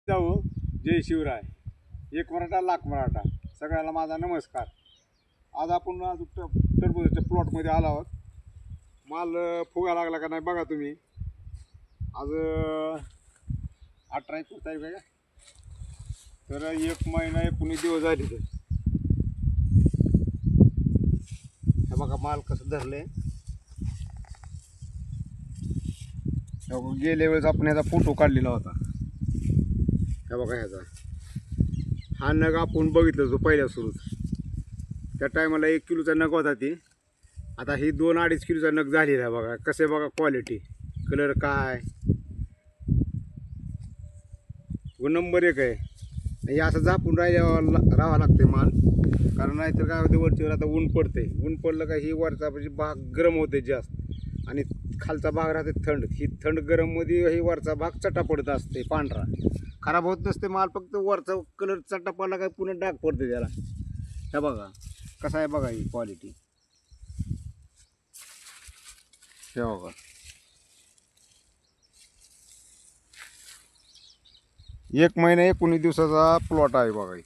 जाऊ. जय शिवराय. एक मराठा लाख मराठा. सगळ्याला माझा नमस्कार. आज आपण टरबूजाच्या प्लॉटमध्ये आलो आहोत. माल फुगा लागला का नाही बघा तुम्ही. आज 18 तारीख आहे का, तर 1 महिना 19 दिवस झाले. हे बघा माल कसं धरले. गेल्या वेळेस आपण ह्याचा फोटो काढलेला होता. हे बघा ह्याचा हा नग आपण बघितलं जो पहिल्या सुरूच. त्या टायमाला 1 किलोचा नग होता ती. आता ही 2-2.5 किलोचा नग झालेला आहे. बघा कसे बघा क्वालिटी, कलर काय व नंबर 1 आहे. हे असं झापून राहावं लागते माल, कारण नाहीतर काय होते वरच्यावर आता ऊन पडते. ऊन पडलं का ही वरचा म्हणजे भाग गरम होते जास्त आणि खालचा भाग राहते थंड. ही थंड गरममध्ये ही वरचा भाग चटा पडत असते, पांढरा खराब होत नसते माल. फक्त वरचा कलर चटा पडला काय पुन्हा डाग पडते त्याला. हे बघा कसा आहे बघा ही क्वालिटी. हे बघा 1 महिना 19 दिवसाचा प्लॉट आहे बघा.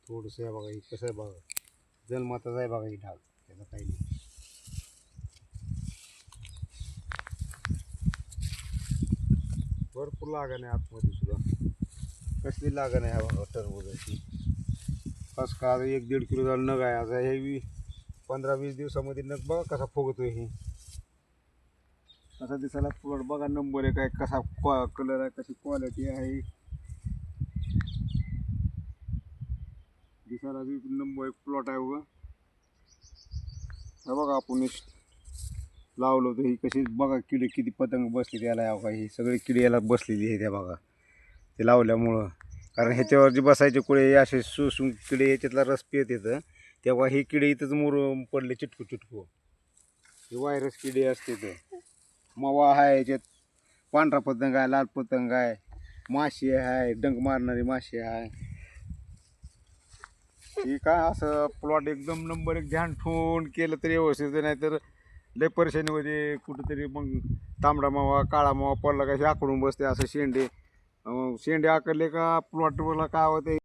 थोडंसं आहे बघा ही कसं आहे बघा. जन्मातच आहे बघा ही ढाल, त्याचा काही नाही. भरपूर लागण आहे आतमध्ये सुद्धा. कसली लागण आहे बघा टरबूजाची. फस का 1-1.5 किलोचा नग आहे. आता हे 15-20 दिवसामध्ये नग बघा कसा फुगतोय. हे कसा दिसायला प्लॉट बघा. नंबर 1 आहे. कसा कलर आहे, कशी क्वालिटी आहे. दिसायला बी नंबर 1 प्लॉट आहे बघा. हे बघा आपण लावलं होतं. ही कशी बघा किडे किती पतंग बसलेली याला. बघा ही सगळी किडे याला बसलेली आहे त्या बघा ते लावल्यामुळं. कारण ह्याच्यावर जे बसायचे कुळे असे सुसून किडे याच्यातला रस पित येतं, तेव्हा ही किडे इथंच मुरून पडले चिटकू. हे व्हायरस किडे असते. ते मवा आहे याच्यात, पांढरा पतंग आहे, लाल पतंग आहे, माशी आहे, डंक मारणारी माशी आहे. ही काय असं प्लॉट एकदम नंबर 1 ध्यान ठेवून केलं तरी व्यवस्थित. नाही तर लय परेशानीमध्ये कुठंतरी मग तांबडा मावा काळा मावा पडला का हे आकडून बसते. असं शेंडे आकडले का प्लॉटवरला काय होते.